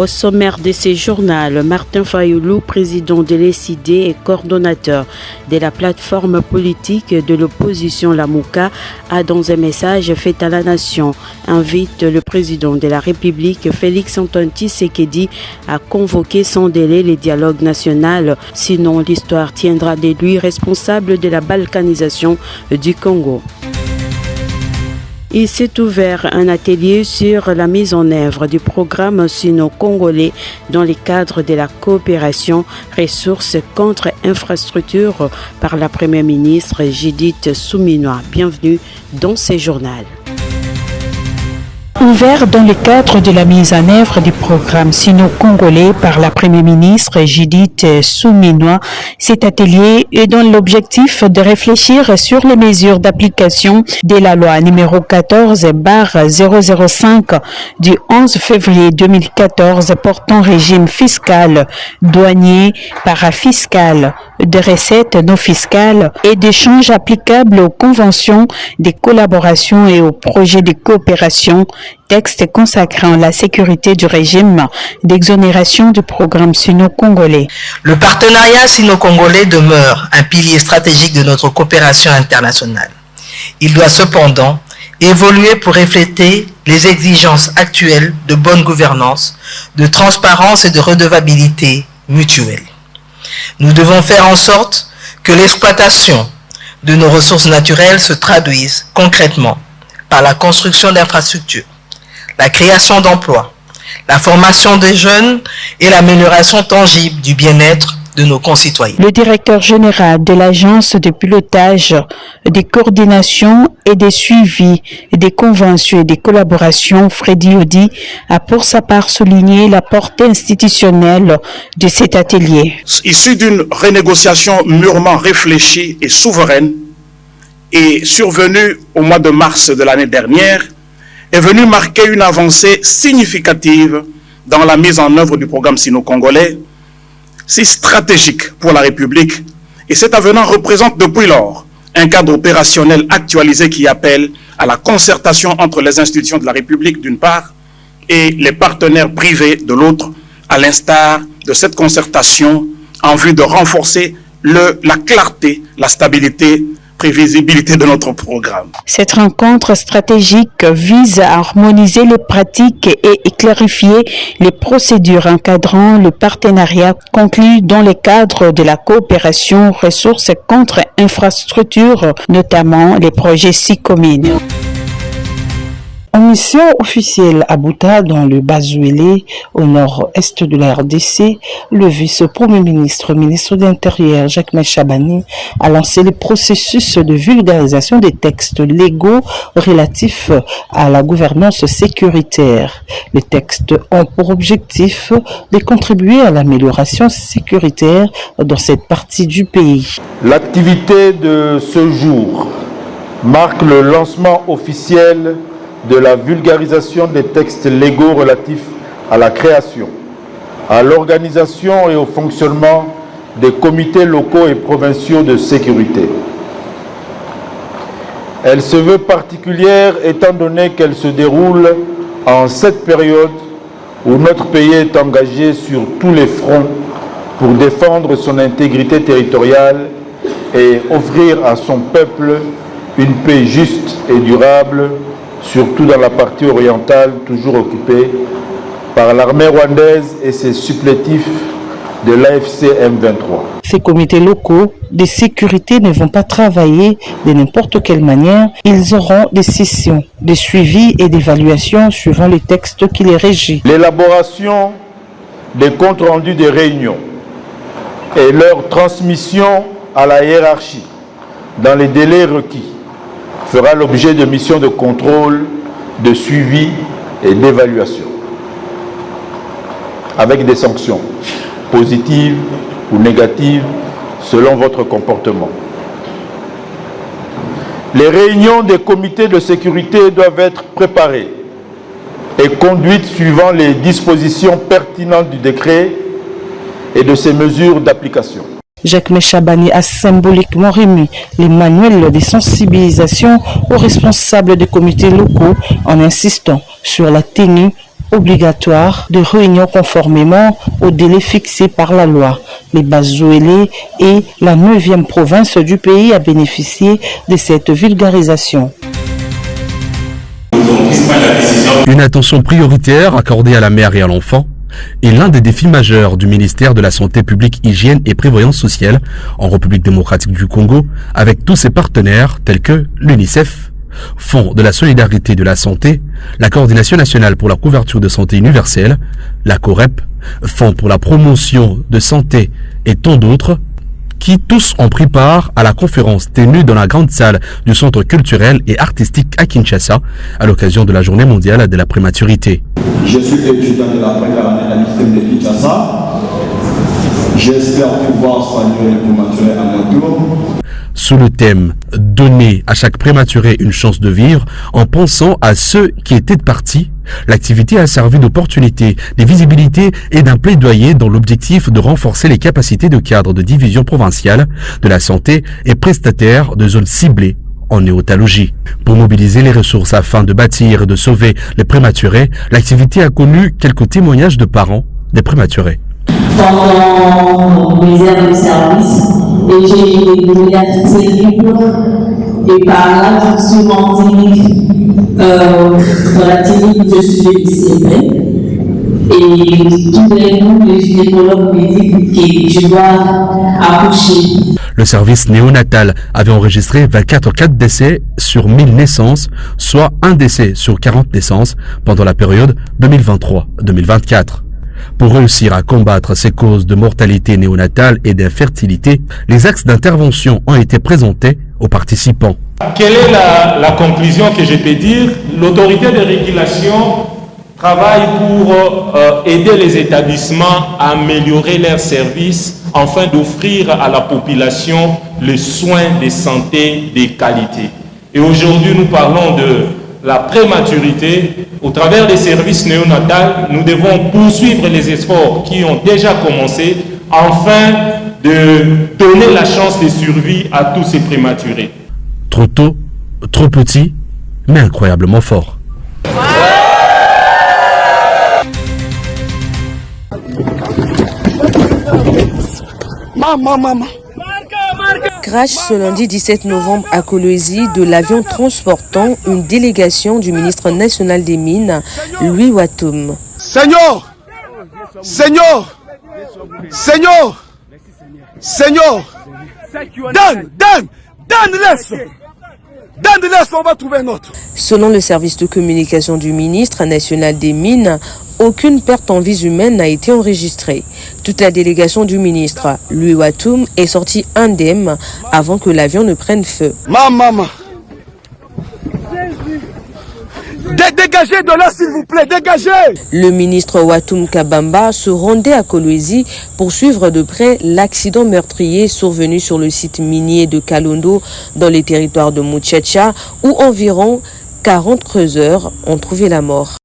Au sommaire de ces journaux, Martin Fayoulou, président de l'ECD et coordonnateur de la plateforme politique de l'opposition Lamouka, a dans un message fait à la nation, invite le président de la République, Félix Antoine Tshisekedi, à convoquer sans délai les dialogues nationaux, sinon l'histoire tiendra de lui responsable de la balkanisation du Congo. Il s'est ouvert un atelier sur la mise en œuvre du programme sino-congolais dans le cadre de la coopération ressources contre infrastructures par la première ministre Judith Suminwa. Bienvenue dans ce journal. Ouvert dans le cadre de la mise en œuvre du programme sino-congolais par la Première ministre Judith Suminwa, cet atelier est dans l'objectif de réfléchir sur les mesures d'application de la loi numéro 14/005 du 11 février 2014 portant régime fiscal, douanier, parafiscal, de recettes non fiscales et d'échanges applicables aux conventions de collaboration et aux projets de coopération, texte consacrant la sécurité du régime d'exonération du programme sino-congolais. Le partenariat sino-congolais demeure un pilier stratégique de notre coopération internationale. Il doit cependant évoluer pour refléter les exigences actuelles de bonne gouvernance, de transparence et de redevabilité mutuelle. Nous devons faire en sorte que l'exploitation de nos ressources naturelles se traduise concrètement par la construction d'infrastructures, la création d'emplois, la formation des jeunes et l'amélioration tangible du bien-être de nos concitoyens. Le directeur général de l'Agence de pilotage, des coordinations et des suivis des conventions et des collaborations, Freddy Odi, a pour sa part souligné la portée institutionnelle de cet atelier. Issu d'une renégociation mûrement réfléchie et souveraine et survenue au mois de mars de l'année dernière, est venu marquer une avancée significative dans la mise en œuvre du programme sino-congolais, si stratégique pour la République, et cet avenant représente depuis lors un cadre opérationnel actualisé qui appelle à la concertation entre les institutions de la République d'une part et les partenaires privés de l'autre, à l'instar de cette concertation en vue de renforcer la clarté, la stabilité, prévisibilité de notre programme. Cette rencontre stratégique vise à harmoniser les pratiques et clarifier les procédures encadrant le partenariat conclu dans le cadre de la coopération ressources contre infrastructures, notamment les projets SICOMINE. En mission officielle à Bouta, dans le Bazouélé, au nord-est de la RDC, le vice-premier ministre, ministre de l'Intérieur, Jacques Chabani, a lancé le processus de vulgarisation des textes légaux relatifs à la gouvernance sécuritaire. Les textes ont pour objectif de contribuer à l'amélioration sécuritaire dans cette partie du pays. L'activité de ce jour marque le lancement officiel de la vulgarisation des textes légaux relatifs à la création, à l'organisation et au fonctionnement des comités locaux et provinciaux de sécurité. Elle se veut particulière étant donné qu'elle se déroule en cette période où notre pays est engagé sur tous les fronts pour défendre son intégrité territoriale et offrir à son peuple une paix juste et durable, surtout dans la partie orientale, toujours occupée par l'armée rwandaise et ses supplétifs de l'AFC M23. Ces comités locaux de sécurité ne vont pas travailler de n'importe quelle manière. Ils auront des sessions de suivi et d'évaluation suivant les textes qui les régissent. L'élaboration des comptes rendus des réunions et leur transmission à la hiérarchie dans les délais requis fera l'objet de missions de contrôle, de suivi et d'évaluation, avec des sanctions positives ou négatives selon votre comportement. Les réunions des comités de sécurité doivent être préparées et conduites suivant les dispositions pertinentes du décret et de ses mesures d'application. Jacques Chabani a symboliquement remis les manuels de sensibilisation aux responsables des comités locaux en insistant sur la tenue obligatoire de réunion conformément au délai fixé par la loi. Les Bazouélé est la 9e province du pays à bénéficier de cette vulgarisation. Une attention prioritaire accordée à la mère et à l'enfant est l'un des défis majeurs du ministère de la Santé publique, Hygiène et Prévoyance sociale en République démocratique du Congo, avec tous ses partenaires tels que l'UNICEF, Fonds de la solidarité de la santé, la Coordination nationale pour la couverture de santé universelle, la COREP, Fonds pour la promotion de santé et tant d'autres, qui tous ont pris part à la conférence tenue dans la grande salle du Centre culturel et artistique à Kinshasa à l'occasion de la Journée mondiale de la prématurité. Je suis étudiant de la première année à l'IFTEM de Kinshasa. J'espère pouvoir soigner les prématurés à mon tour. Sous le thème « Donner à chaque prématuré une chance de vivre en pensant à ceux qui étaient partis », l'activité a servi d'opportunité, de visibilité et d'un plaidoyer dans l'objectif de renforcer les capacités de cadres de division provinciale de la santé et prestataires de zones ciblées en néonatologie. Pour mobiliser les ressources afin de bâtir et de sauver les prématurés, l'activité a connu quelques témoignages de parents des prématurés. Pendant mes heures de service, et j'ai eu des douleurs terribles, et par là, je suis montée dans la clinique où je suis décédée. Et tout d'un coup, le gynécologue me dit que je dois accoucher. Le service néonatal avait enregistré 24 cas de décès sur 1000 naissances, soit un décès sur 40 naissances pendant la période 2023-2024. Pour réussir à combattre ces causes de mortalité néonatale et d'infertilité, les axes d'intervention ont été présentés aux participants. Quelle est la conclusion que je peux dire? L'autorité de régulation travaille pour aider les établissements à améliorer leurs services afin d'offrir à la population les soins de santé de qualité. Et aujourd'hui, nous parlons de la prématurité. Au travers des services néonatals, nous devons poursuivre les efforts qui ont déjà commencé afin de donner la chance de survie à tous ces prématurés. Trop tôt, trop petit, mais incroyablement fort. Crash ce lundi 17 novembre à Kolwezi de l'avion transportant une délégation du ministre national des Mines, Louis Watoum. Seigneur, Seigneur, Seigneur, Seigneur, donne-laisse, on va trouver un autre. Selon le service de communication du ministre national des Mines, aucune perte en vies humaines n'a été enregistrée. Toute la délégation du ministre, Louis Watoum, est sortie indemne avant que l'avion ne prenne feu. Maman, dégagez de là s'il vous plaît, dégagez. Le ministre Watoum Kabamba se rendait à Kolwezi pour suivre de près l'accident meurtrier survenu sur le site minier de Kalondo dans les territoires de Muchacha où environ 40 creuseurs ont trouvé la mort.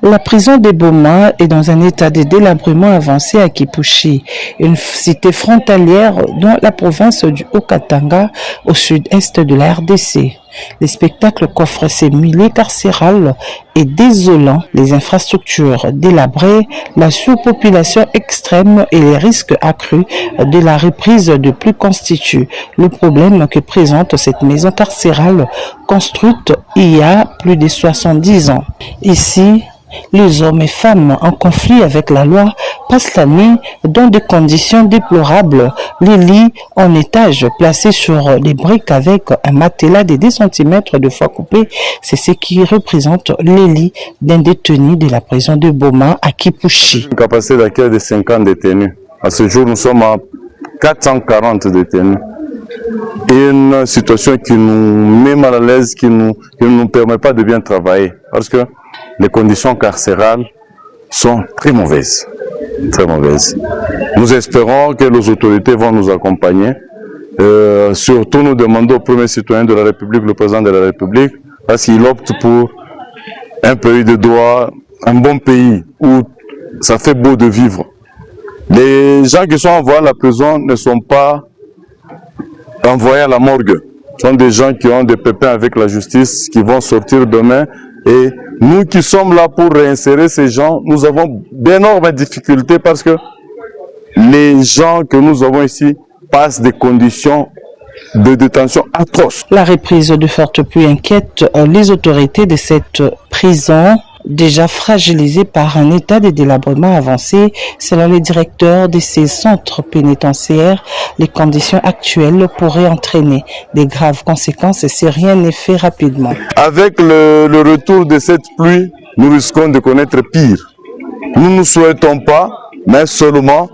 La prison de Boma est dans un état de délabrement avancé à Kipushi, une cité frontalière dans la province du Haut-Katanga, au sud-est de la RDC. Les spectacles qu'offrent ces milliers carcérales est désolant. Les infrastructures délabrées, la surpopulation extrême et les risques accrus de la reprise de plus constituent le problème que présente cette maison carcérale construite il y a plus de 70 ans. Ici, les hommes et femmes en conflit avec la loi passent la nuit dans des conditions déplorables. Les lits en étage placés sur des briques avec un matelas de 10 cm de fois coupé, c'est ce qui représente les lits d'un détenu de la prison de Boma à Kipushi. Une capacité d'accueil de 50 détenus. À ce jour, nous sommes à 440 détenus. Et une situation qui nous met mal à l'aise, qui ne nous permet pas de bien travailler. Parce que les conditions carcérales sont très mauvaises. Très mauvaises. Nous espérons que les autorités vont nous accompagner. Surtout, nous demandons au premier citoyen de la République, le président de la République, parce qu'il opte pour un pays de droit, un bon pays où ça fait beau de vivre. Les gens qui sont envoyés à la prison ne sont pas envoyés à la morgue. Ce sont des gens qui ont des pépins avec la justice, qui vont sortir demain et Nous qui sommes là pour réinsérer ces gens, nous avons d'énormes difficultés parce que les gens que nous avons ici passent des conditions de détention atroces. La reprise de fortes pluies inquiète les autorités de cette prison, déjà fragilisée par un état de délabrement avancé. Selon les directeurs de ces centres pénitentiaires, les conditions actuelles pourraient entraîner des graves conséquences si rien n'est fait rapidement. Avec le retour de cette pluie, nous risquons de connaître pire. Nous ne souhaitons pas, mais seulement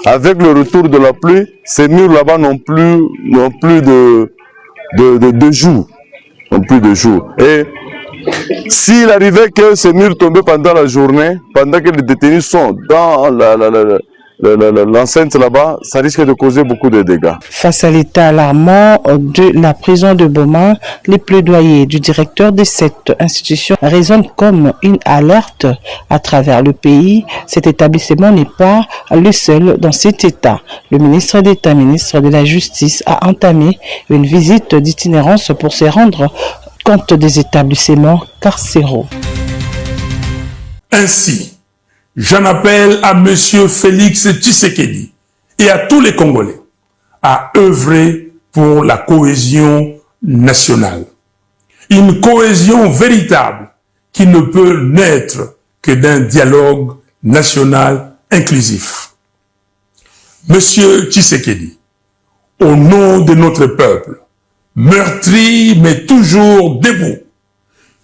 avec le retour de la pluie, ces murs là-bas n'ont plus de jour. Et s'il arrivait que ces murs tombaient pendant la journée, pendant que les détenus sont dans l'enceinte là-bas, ça risque de causer beaucoup de dégâts. Face à l'état alarmant de la prison de Boma, les plaidoyers du directeur de cette institution résonnent comme une alerte à travers le pays. Cet établissement n'est pas le seul dans cet état. Le ministre d'État, ministre de la Justice, a entamé une visite d'itinérance pour se rendre compte des établissements carcéraux. Ainsi, j'en appelle à M. Félix Tshisekedi et à tous les Congolais à œuvrer pour la cohésion nationale. Une cohésion véritable qui ne peut naître que d'un dialogue national inclusif. Monsieur Tshisekedi, au nom de notre peuple, meurtri mais toujours debout,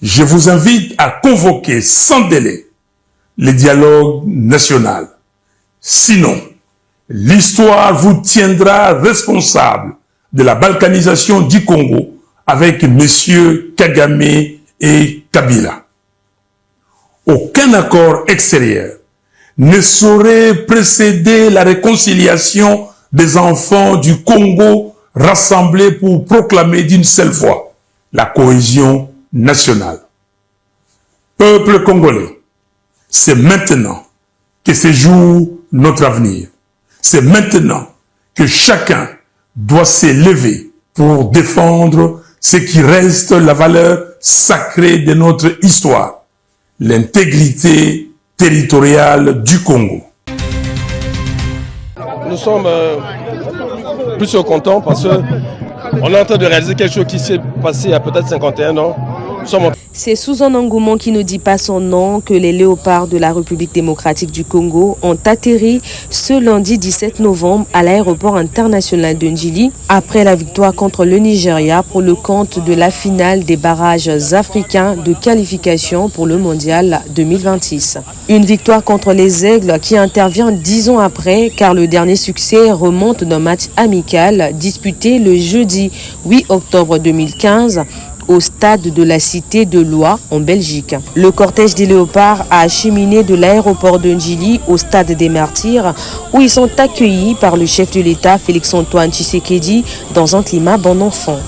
je vous invite à convoquer sans délai le dialogue national. Sinon, l'histoire vous tiendra responsable de la balkanisation du Congo avec M. Kagame et Kabila. Aucun accord extérieur ne saurait précéder la réconciliation des enfants du Congo rassemblés pour proclamer d'une seule voix la cohésion nationale. Peuple congolais, c'est maintenant que se joue notre avenir. C'est maintenant que chacun doit s'élever pour défendre ce qui reste la valeur sacrée de notre histoire, l'intégrité territoriale du Congo. Nous sommes plus que contents parce qu'on est en train de réaliser quelque chose qui s'est passé il y a peut-être 51 ans. C'est sous un engouement qui ne dit pas son nom que les léopards de la République démocratique du Congo ont atterri ce lundi 17 novembre à l'aéroport international de Njili après la victoire contre le Nigeria pour le compte de la finale des barrages africains de qualification pour le mondial 2026. Une victoire contre les Aigles qui intervient 10 ans après car le dernier succès remonte d'un match amical disputé le jeudi 8 octobre 2015 au stade de la Cité de Loire en Belgique. Le cortège des léopards a acheminé de l'aéroport de Njili au stade des Martyrs où ils sont accueillis par le chef de l'État Félix-Antoine Tshisekedi dans un climat bon enfant.